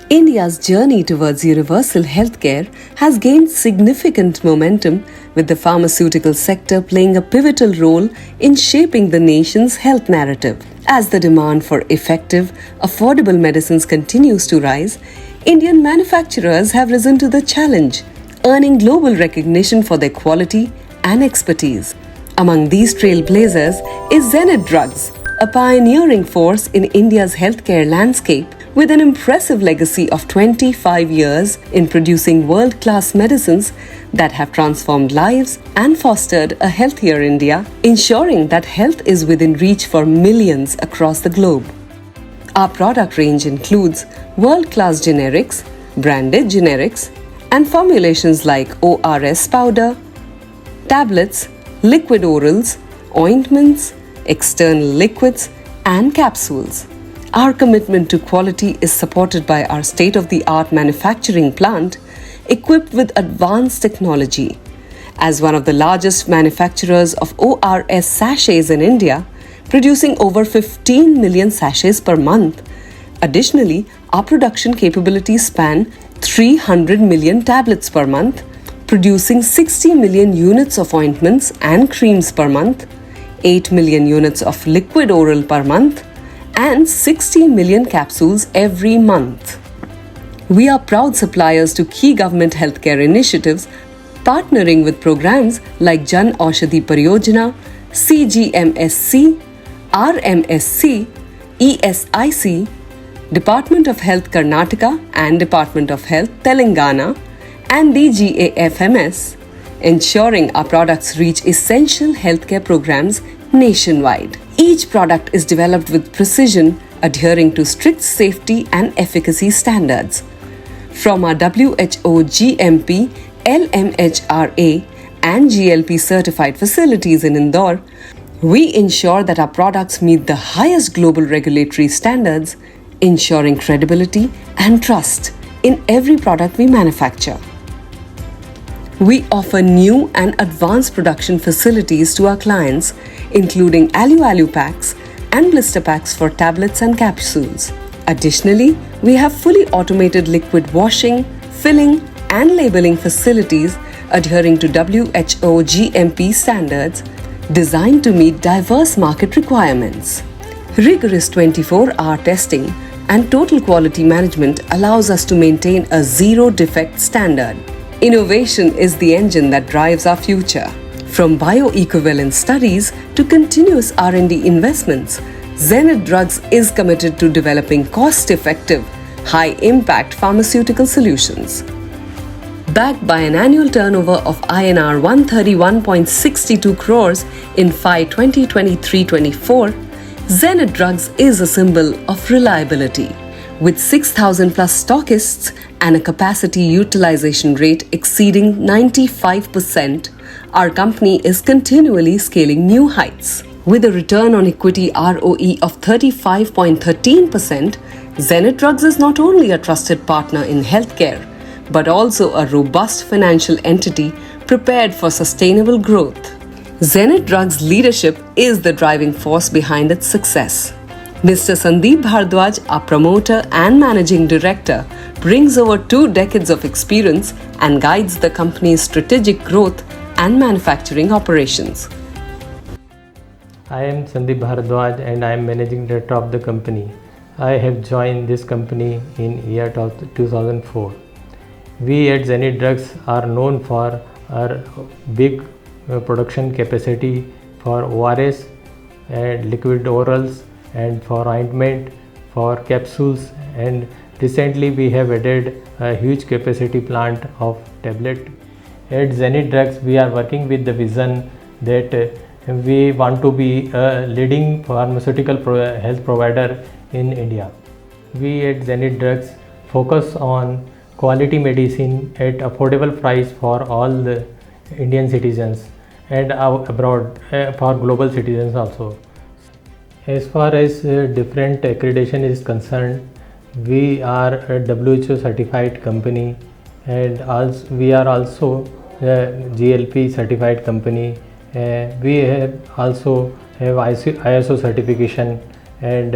India's journey towards universal healthcare has gained significant momentum, with the pharmaceutical sector playing a pivotal role in shaping the nation's health narrative. As the demand for effective, affordable medicines continues to rise, Indian manufacturers have risen to the challenge, earning global recognition for their quality and expertise. Among these trailblazers is Zenith Drugs, a pioneering force in India's healthcare landscape with an impressive legacy of 25 years in producing world-class medicines that have transformed lives and fostered a healthier India, ensuring that health is within reach for millions across the globe. Our product range includes world-class generics, branded generics, and formulations like ORS powder, tablets, liquid orals, ointments, external liquids, and capsules. Our commitment to quality is supported by our state-of-the-art manufacturing plant, equipped with advanced technology. As one of the largest manufacturers of ORS sachets in India, producing over 15 million sachets per month. Additionally, our production capabilities span 300 million tablets per month, producing 60 million units of ointments and creams per month, 8 million units of liquid oral per month, and 60 million capsules every month. We are proud suppliers to key government healthcare initiatives, partnering with programs like Jan Aushadhi Pariyojana, CGMSC, RMSC, ESIC, Department of Health Karnataka and Department of Health Telangana, and DGAFMS, ensuring our products reach essential healthcare programs nationwide. Each product is developed with precision, adhering to strict safety and efficacy standards. From our WHO GMP, LMHRA, and GLP certified facilities in Indore, we ensure that our products meet the highest global regulatory standards, ensuring credibility and trust in every product we manufacture. We offer new and advanced production facilities to our clients, including alu packs and blister packs for tablets and capsules. Additionally, we have fully automated liquid washing, filling, and labeling facilities adhering to WHO GMP standards designed to meet diverse market requirements. Rigorous 24-hour testing and total quality management allows us to maintain a zero-defect standard. Innovation is the engine that drives our future. From bioequivalence studies to continuous R&D investments, Zenith Drugs is committed to developing cost-effective, high-impact pharmaceutical solutions. Backed by an annual turnover of INR 131.62 crores in FY 2023-24, Zenith Drugs is a symbol of reliability. With 6,000 plus stockists and a capacity utilization rate exceeding 95%, our company is continually scaling new heights. With a return on equity ROE of 35.13%, Zenith Drugs is not only a trusted partner in healthcare, but also a robust financial entity prepared for sustainable growth. Zenith Drugs' leadership is the driving force behind its success. Mr. Sandeep Bhardwaj, our promoter and managing director, brings over 2 decades of experience and guides the company's strategic growth and manufacturing operations. I am Sandeep Bhardwaj and I am managing director of the company. I have joined this company in year 2004. We at Zenith Drugs are known for our big production capacity for ORS and liquid orals and for ointment, for capsules, and recently we have added a huge capacity plant of tablet. At Zenith Drugs we are working with the vision that we want to be a leading pharmaceutical health provider in India. We at Zenith Drugs focus on quality medicine at affordable price for all the Indian citizens and abroad for global citizens also. As far as different accreditation is concerned, we are a WHO certified company and also we are also a GLP certified company. We have also have ISO certification and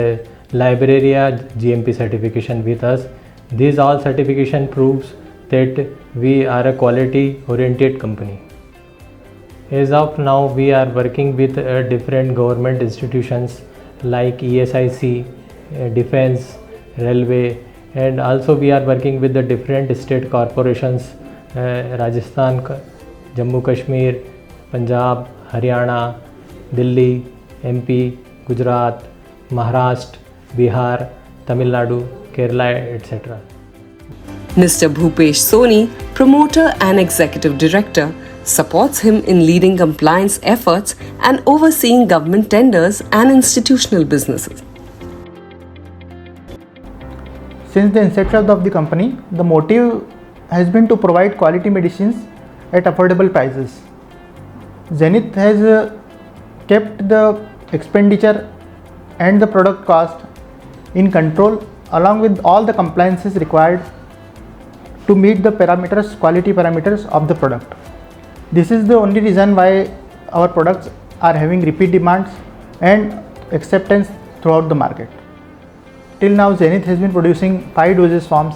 Libreria GMP certification with us. These all certification proves that we are a quality oriented company. As of now, we are working with different government institutions like ESIC, Defense, Railway, and also we are working with the different state corporations, Rajasthan, Jammu Kashmir, Punjab, Haryana, Delhi, MP, Gujarat, Maharashtra, Bihar, Tamil Nadu, Kerala, etc. Mr. Bhupesh Soni, promoter and executive director, supports him in leading compliance efforts and overseeing government tenders and institutional businesses. Since the inception of the company, the motive has been to provide quality medicines at affordable prices. Zenith has kept the expenditure and the product cost in control along with all the compliances required to meet the quality parameters of the product. This is the only reason why our products are having repeat demands and acceptance throughout the market. Till now, Zenith has been producing 5 dosage forms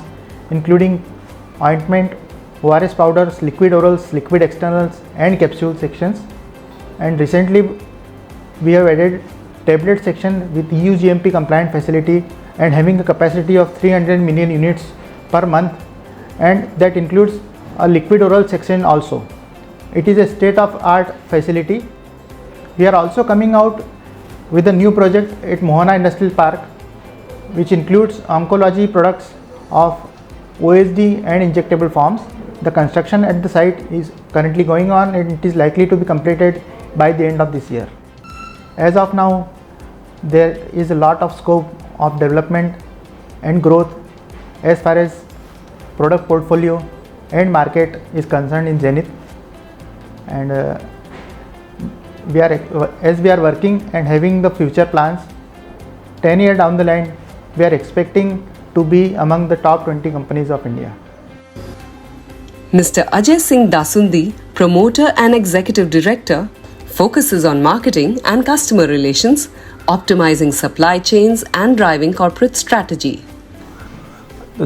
including ointment, ORS powders, liquid orals, liquid externals and capsule sections, and recently we have added tablet section with EU GMP compliant facility and having a capacity of 300 million units per month, and that includes a liquid oral section also. It is a state-of-art facility. We are also coming out with a new project at Mohana Industrial Park, which includes oncology products of OSD and injectable forms. The construction at the site is currently going on and it is likely to be completed by the end of this year. As of now, there is a lot of scope of development and growth as far as product portfolio and market is concerned in Zenith, and as we are working and having the future plans, 10 years down the line, we are expecting to be among the top 20 companies of India. Mr. Ajay Singh Dasundi, promoter and executive director, focuses on marketing and customer relations, optimizing supply chains and driving corporate strategy.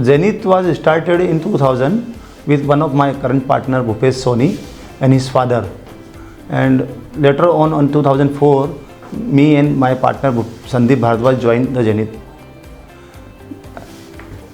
Zenith was started in 2000 with one of my current partner Bhupesh Soni and his father, and later on in 2004 me and my partner Sandeep Bharadwaj joined the Zenith.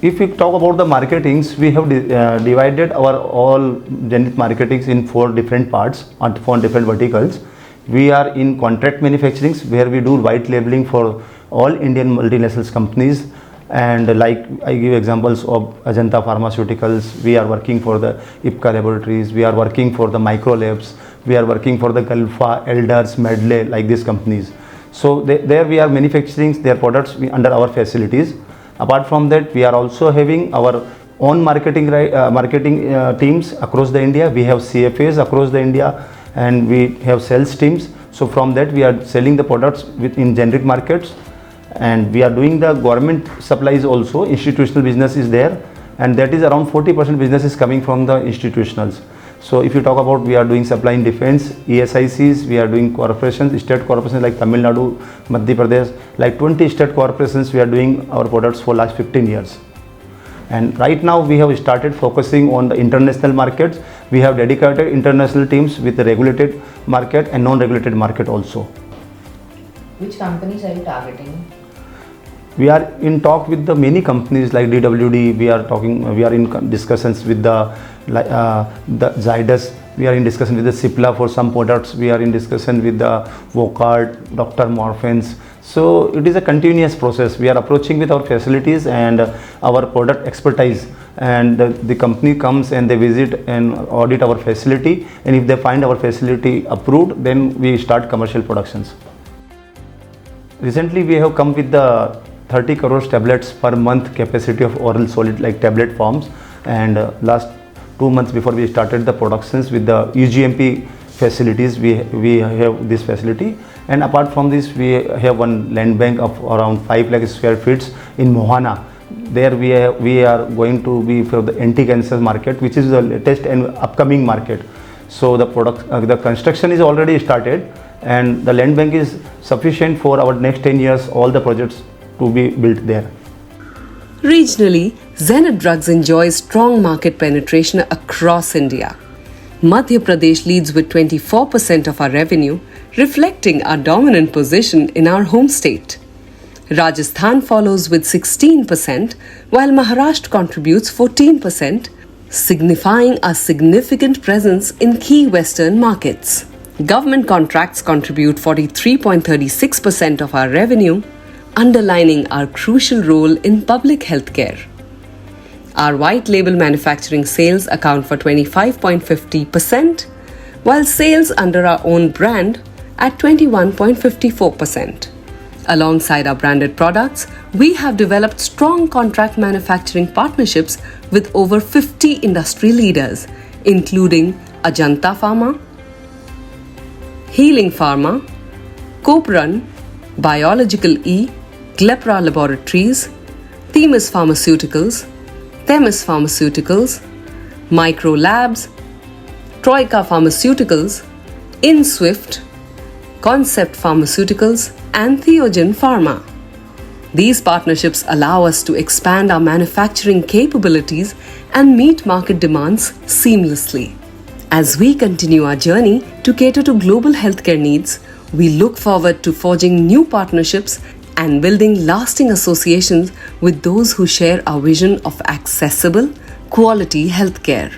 If we talk about the marketings, we have divided our all Zenith marketings in 4 different parts and 4 different verticals. We are in contract manufacturing where we do white labeling for all Indian multinational companies, and like I give examples of Ajanta Pharmaceuticals. We are working for the IPCA laboratories, we are working for the micro labs, we are working for the Gulfa, Elders, Medley, like these companies. So there we are manufacturing their products under our facilities. Apart from that, we are also having our own marketing teams across the India. We have CFAs across the India and we have sales teams. So from that we are selling the products in generic markets, and we are doing the government supplies also. Institutional business is there, and that is around 40% business is coming from the institutionals. So if you talk about, we are doing supply in defense, ESICs, we are doing corporations, state corporations like Tamil Nadu, Madhya Pradesh, like 20 state corporations we are doing our products for last 15 years. And right now we have started focusing on the international markets. We have dedicated international teams with the regulated market and non-regulated market also. Which companies are you targeting? We are in talk with the many companies like DWD. We are in discussions with the Zydus. We are in discussion with the Cipla for some products. We are in discussion with the Vocard, Dr. Morphins. So it is a continuous process. We are approaching with our facilities and our product expertise, and the company comes and they visit and audit our facility, and if they find our facility approved, then we start commercial productions. Recently we have come with the 30 crores tablets per month capacity of oral solid like tablet forms, and last 2 months before we started the productions with the UGMP facilities, we have this facility. And apart from this, we have one land bank of around 5 lakh square feet in Mohana. There we are going to be for the anti-cancer market, which is the latest and upcoming market. So the construction is already started, and the land bank is sufficient for our next 10 years all the projects to be built there. Regionally, Zenith Drugs enjoys strong market penetration across India. Madhya Pradesh leads with 24% of our revenue, reflecting our dominant position in our home state. Rajasthan follows with 16%, while Maharashtra contributes 14%, signifying a significant presence in key Western markets. Government contracts contribute 43.36% of our revenue, underlining our crucial role in public healthcare. Our white label manufacturing sales account for 25.50%, while sales under our own brand at 21.54%. Alongside our branded products, we have developed strong contract manufacturing partnerships with over 50 industry leaders, including Ajanta Pharma, Healing Pharma, Copran, Biological E, Glepra Laboratories, Themis Pharmaceuticals, Themis Pharmaceuticals, Micro Labs, Troika Pharmaceuticals, InSwift, Concept Pharmaceuticals, and Theogen Pharma. These partnerships allow us to expand our manufacturing capabilities and meet market demands seamlessly. As we continue our journey to cater to global healthcare needs, we look forward to forging new partnerships and building lasting associations with those who share our vision of accessible, quality healthcare.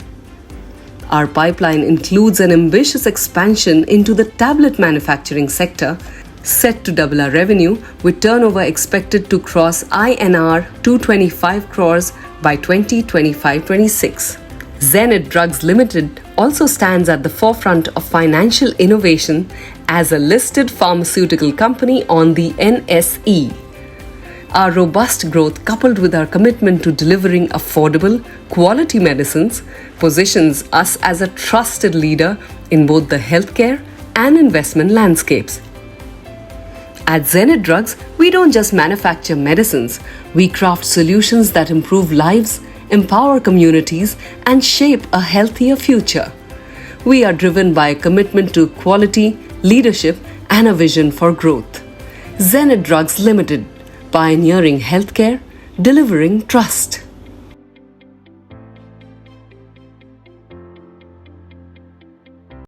Our pipeline includes an ambitious expansion into the tablet manufacturing sector, set to double our revenue, with turnover expected to cross INR 225 crores by 2025-26. Zenith Drugs Ltd also stands at the forefront of financial innovation as a listed pharmaceutical company on the NSE. Our robust growth, coupled with our commitment to delivering affordable, quality medicines, positions us as a trusted leader in both the healthcare and investment landscapes. At Zenith Drugs, we don't just manufacture medicines, we craft solutions that improve lives, empower communities, and shape a healthier future. We are driven by a commitment to quality, leadership, and a vision for growth. Zenith Drugs Ltd, pioneering healthcare, delivering trust.